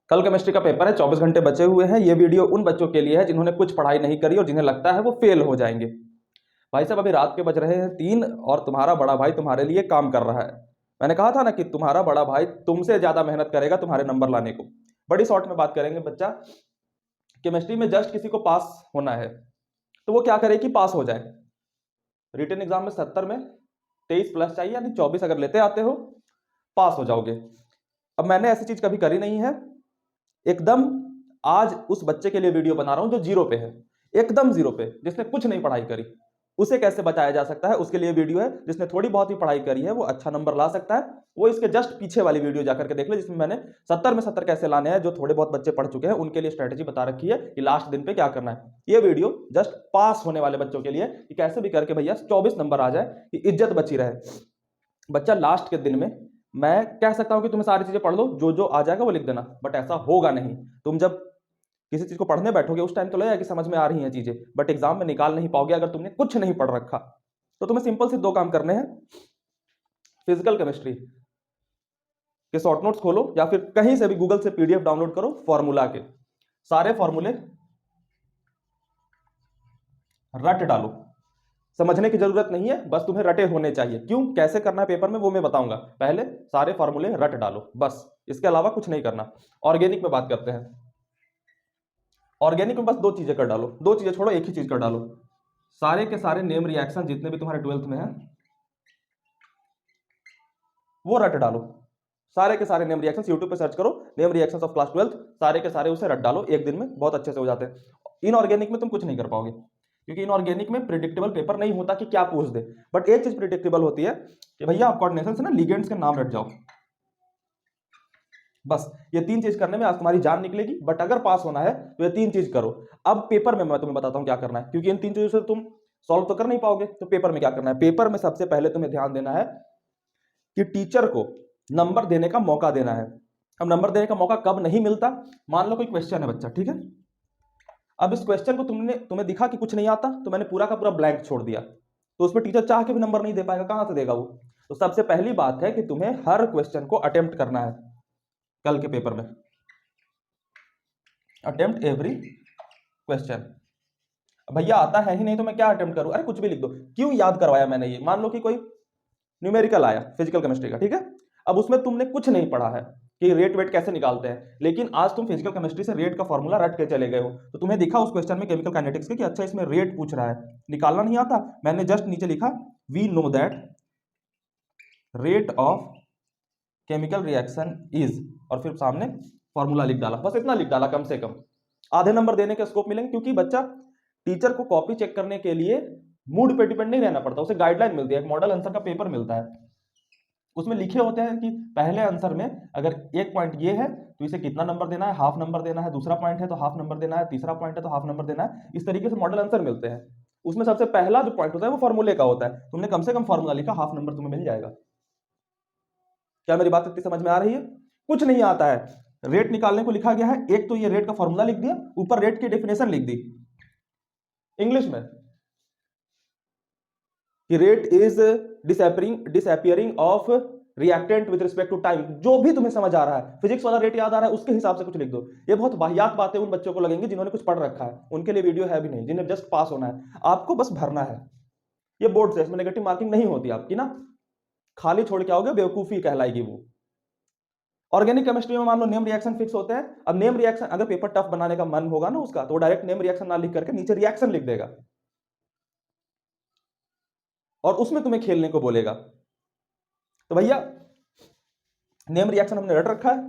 कल केमिस्ट्री का पेपर है, 24 घंटे बचे हुए हैं। ये वीडियो उन बच्चों के लिए है जिन्होंने कुछ पढ़ाई नहीं करी और जिन्हें लगता है वो फेल हो जाएंगे। भाई साहब, अभी रात के बज रहे हैं 3 और तुम्हारा बड़ा भाई तुम्हारे लिए काम कर रहा है। मैंने कहा था ना कि तुम्हारा बड़ा भाई तुमसे ज्यादा मेहनत करेगा तुम्हारे नंबर लाने को। बड़ी शॉर्ट में बात करेंगे, बच्चा केमिस्ट्री में जस्ट किसी को पास होना है तो वो क्या करे कि पास हो जाए। रिटन एग्जाम में 70 में 23 प्लस चाहिए, यानी 24 अगर लेते आते हो पास हो जाओगे। अब मैंने ऐसी चीज कभी करी नहीं है। एकदम आज उस बच्चे के लिए वीडियो बना रहा हूं जो जीरो पे है, एकदम जीरो पे, जिसने कुछ नहीं पढ़ाई करी। उसे कैसे बचाया जा सकता है उसके लिए वीडियो है। जिसने थोड़ी बहुत ही पढ़ाई करी है वो अच्छा नंबर ला सकता है। वो इसके जस्ट पीछे वाली वीडियो जाकर के देख ले, जिसमें मैंने 70 में 70 कैसे लाने हैं। जो थोड़े बहुत बच्चे पढ़ चुके हैं उनके लिए स्ट्रेटेजी बता रखी है कि लास्ट दिन पे क्या करना है। ये वीडियो जस्ट पास होने वाले बच्चों के लिए कि कैसे भी करके भैया 24 नंबर आ जाए कि इज्जत बची रहे। बच्चा लास्ट के दिन में मैं कह सकता हूं कि तुम्हें सारी चीजें पढ़ लो, जो जो आ जाएगा वो लिख देना, बट ऐसा होगा नहीं। तुम जब किसी चीज को पढ़ने बैठोगे उस टाइम तो लगेगा कि समझ में आ रही हैं चीजें, बट एग्जाम में निकाल नहीं पाओगे अगर तुमने कुछ नहीं पढ़ रखा। तो तुम्हें सिंपल से 2 काम करने हैं। फिजिकल केमिस्ट्री के शॉर्ट नोट्स खोलो या फिर कहीं से भी गूगल से पीडीएफ डाउनलोड करो, फॉर्मूला के सारे फॉर्मूले रट डालो। समझने की जरूरत नहीं है, बस तुम्हें रटे होने चाहिए। क्यों, कैसे करना है पेपर में वो मैं बताऊंगा। पहले सारे फॉर्मूले रट डालो बस, इसके अलावा कुछ नहीं करना। ऑर्गेनिक में बात करते हैं। ऑर्गेनिक में बस 2 चीजें कर डालो, 2 चीजें छोड़ो, एक ही चीज कर डालो। सारे के सारे नेम रिएक्शन जितने भी तुम्हारे 12th में है वो रट डालो। सारे के सारे नेम रिएक्शंस यूट्यूब पे सर्च करो, name reactions of class 12th, सारे के सारे उसे रट डालो। एक दिन में बहुत अच्छे से हो जाते हैं। इनऑर्गेनिक में तुम कुछ नहीं कर पाओगे, क्योंकि इनऑर्गेनिक में प्रिडिक्टेबल पेपर नहीं होता कि क्या पूछ दे। बट एक चीज प्रिडिक्टेबल होती है कि भैया आप कोऑर्डिनेशन से ना लिगेंड्स के नाम रट जाओ। बस ये 3 चीज करने में आज तुम्हारी जान निकलेगी। बट अगर पास होना है तो ये 3 चीज करो। अब पेपर में मैं तुम्हें बताता हूं क्या करना है, क्योंकि इन 3 चीजों से तुम सॉल्व तो कर नहीं पाओगे। तो पेपर में क्या करना है, पेपर में सबसे पहले तुम्हें ध्यान देना है कि टीचर को नंबर देने का मौका देना है। अब नंबर देने का मौका कब नहीं मिलता, मान लो कोई क्वेश्चन है बच्चा, ठीक है। अब इस क्वेश्चन को तुम्हें दिखा कि कुछ नहीं आता, तो मैंने पूरा का पूरा ब्लैंक छोड़ दिया, तो उसमें टीचर चाह के भी नंबर नहीं दे पाएगा, कहां से देगा वो। तो सबसे पहली बात है कि तुम्हें हर क्वेश्चन को अटेम्प्ट करना है। कल के पेपर में अटेम्प्ट एवरी क्वेश्चन। भैया आता है ही नहीं तो मैं क्या अटेम्प्ट करूं, अरे कुछ भी लिख दो। क्यों याद करवाया मैंने ये, मान लो कि कोई न्यूमेरिकल आया फिजिकल केमिस्ट्री का, ठीक है। अब उसमें तुमने कुछ नहीं पढ़ा है कि रेट वेट कैसे निकालते हैं, लेकिन आज तुम फिजिकल केमिस्ट्री से रेट का फॉर्मूला रट के चले गए हो। तो तुम्हें दिखा उस क्वेश्चन में केमिकल काइनेटिक्स के कि अच्छा इसमें रेट पूछ रहा है, निकालना नहीं आता। मैंने जस्ट नीचे लिखा we know that rate of chemical reaction is, और फिर सामने फॉर्मूला लिख डाला। बस इतना लिख डाला, कम से कम आधे नंबर देने के स्कोप मिलेंगे। क्योंकि बच्चा टीचर को कॉपी चेक करने के लिए मूड पे डिपेंड नहीं रहना पड़ता, उसे गाइडलाइन मिलती है, एक मॉडल आंसर का पेपर मिलता है। उसमें लिखे होते हैं कि पहले आंसर में अगर एक पॉइंट ये है तो इसे कितना नंबर देना है, हाफ नंबर देना है। दूसरा पॉइंट है तो हाफ नंबर देना है। तीसरा पॉइंट है तो हाफ नंबर देना है। इस तरीके से मॉडल आंसर मिलते हैं। उसमें सबसे पहला जो पॉइंट होता है वो फॉर्मूले का होता है। तुमने कम से कम फॉर्मूला लिखा, हाफ नंबर तुम्हें मिल जाएगा। क्या मेरी बात इतनी समझ में आ रही है। कुछ नहीं आता है, रेट निकालने को लिखा गया है, एक तो ये रेट का फॉर्मूला लिख दिया, ऊपर रेट की डेफिनेशन लिख दी इंग्लिश में कि rate is disappearing of reactant with respect to time. जो भी तुम्हें समझ आ रहा है, फिजिक्स वाला रेट याद आ रहा है उसके हिसाब से कुछ लिख दो। ये बहुत वाहियात बातें उन बच्चों को लगेंगी जिन्होंने कुछ पढ़ रखा है, उनके लिए वीडियो है भी नहीं। जिन्हें जस्ट पास होना है, आपको बस भरना है। ये बोर्ड से, इसमें नेगेटिव मार्किंग नहीं होती आपकी ना, खाली छोड़ के आओगे बेवकूफी कहलाएगी वो। ऑर्गेनिक केमिस्ट्री में मान लो नेम रिएक्शन फिक्स होते हैं। अब नेम रिएक्शन अगर पेपर टफ बनाने का मन होगा ना उसका, तो डायरेक्ट नेम रिएक्शन ना लिख करके नीचे रिएक्शन लिख देगा और उसमें तुम्हें खेलने को बोलेगा। तो भैया नेम रिएक्शन हमने रट रखा है,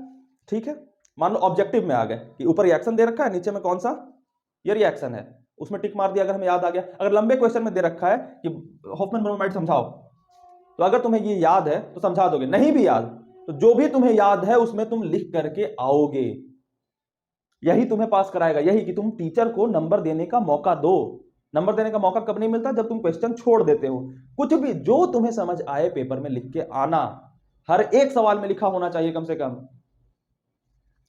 ठीक है। मान लो ऑब्जेक्टिव में आ गए कि ऊपर रिएक्शन दे रखा है, नीचे में कौन सा ये रिएक्शन है, उसमें टिक मार दिया अगर हमें याद आ गया। अगर लंबे क्वेश्चन में दे रखा है कि हॉफमैन ब्रोमाइड समझाओ, तो अगर तुम्हें ये याद है तो समझा दोगे, नहीं भी याद तो जो भी तुम्हें याद है उसमें तुम लिख करके आओगे। यही तुम्हें पास कराएगा, यही कि तुम टीचर को नंबर देने का मौका दो। नंबर देने का मौका कब नहीं मिलता, जब तुम क्वेश्चन छोड़ देते हो। कुछ भी जो तुम्हें समझ आए पेपर में लिख के आना, हर एक सवाल में लिखा होना चाहिए कम से कम।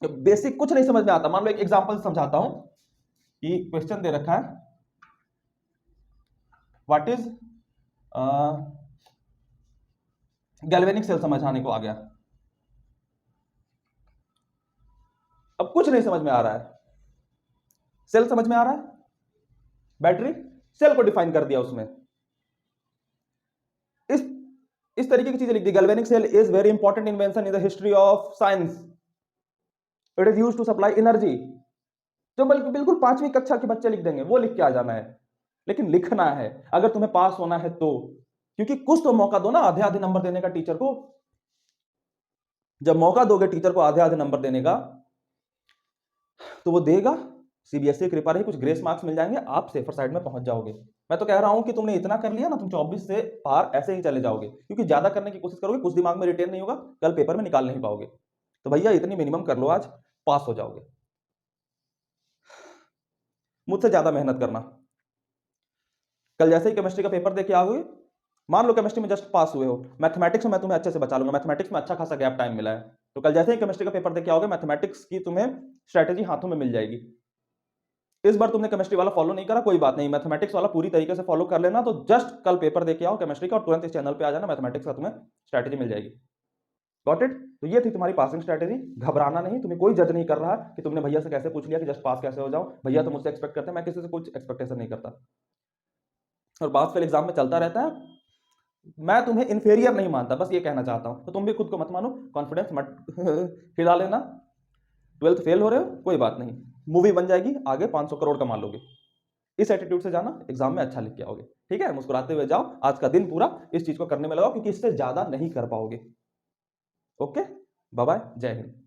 बेसिक कुछ नहीं समझ में आता, मान लो एक एग्जांपल समझाता हूं कि क्वेश्चन दे रखा है व्हाट इज गैल्वेनिक सेल समझाने को आ गया। अब कुछ नहीं समझ में आ रहा है। सेल समझ में आ रहा है, बैटरी सेल को डिफाइन कर दिया उसमें, इस इस तरीके की चीजें लिख दी। Galvanic cell is very important invention in the history of science, it is used to supply energy. जो बल्कि बिल्कुल 5वीं कक्षा के बच्चे लिख देंगे, वो लिख के आ जाना है, लेकिन लिखना है अगर तुम्हें पास होना है तो। क्योंकि कुछ तो मौका दो ना आधे आधे नंबर देने का टीचर को। जब मौका दोगे टीचर को आधे आधे नंबर देने का, तो वो देगा। सीबीएसई की कृपा रही, कुछ ग्रेस मार्क्स मिल जाएंगे, आप सेफर साइड में पहुंच जाओगे। मैं तो कह रहा हूं कि तुमने इतना कर लिया ना, तुम 24 से पार ऐसे ही चले जाओगे। क्योंकि ज्यादा करने की कोशिश करोगे, कुछ दिमाग में रिटेन नहीं होगा, कल पेपर में निकाल नहीं पाओगे। तो भैया इतनी मिनिमम कर लो, आज पास हो जाओगे। मुझसे ज्यादा मेहनत करना। कल जैसे ही केमिस्ट्री का पेपर देके आओगे, मान लो केमिस्ट्री में जस्ट पास हुए हो, मैथमेटिक्स में मैं तुम्हें अच्छे से बचा लूंगा। मैथमेटिक्स में अच्छा खासा गैप टाइम मिला है, तो कल जैसे ही केमिस्ट्री का पेपर देके आओगे, मैथमेटिक्स की तुम्हें स्ट्रेटेजी हाथों में मिल जाएगी। इस बार तुमने केमिस्ट्री वाला फॉलो नहीं करा, कोई बात नहीं, मैथमेटिक्स वाला पूरी तरीके से फॉलो कर लेना। तो जस्ट कल पेपर देके आओ केमिस्ट्री का, और तुरंत इस चैनल पे आ जाना, मैथमेटिक्स का तुम्हें स्ट्रेटेजी मिल जाएगी। Got it? तो ये थी तुम्हारी पासिंग स्ट्रेटेजी। घबराना नहीं, तुम्हें कोई जज नहीं कर रहा कि तुमने भैया से कैसे पूछ लिया कि जस्ट पास कैसे हो जाओ। भैया तो मुझसे एक्सपेक्ट करते हैं, मैं किसी से कुछ एक्सपेक्टेशन नहीं करता। और पास फेल एग्जाम में चलता रहता है। मैं तुम्हें इंफेरियर नहीं मानता, बस ये कहना चाहता हूं। तो तुम भी खुद को मत मानो, कॉन्फिडेंस मत हिला लेना। 12th फेल हो रहे हो, कोई बात नहीं, मूवी बन जाएगी, आगे 500 करोड़ कमा लोगे। इस एटीट्यूड से जाना, एग्जाम में अच्छा लिख के आओगे। ठीक है, मुस्कुराते हुए जाओ, आज का दिन पूरा इस चीज को करने में लगाओ, क्योंकि इससे ज्यादा नहीं कर पाओगे। ओके, बाय बाय, जय हिंद।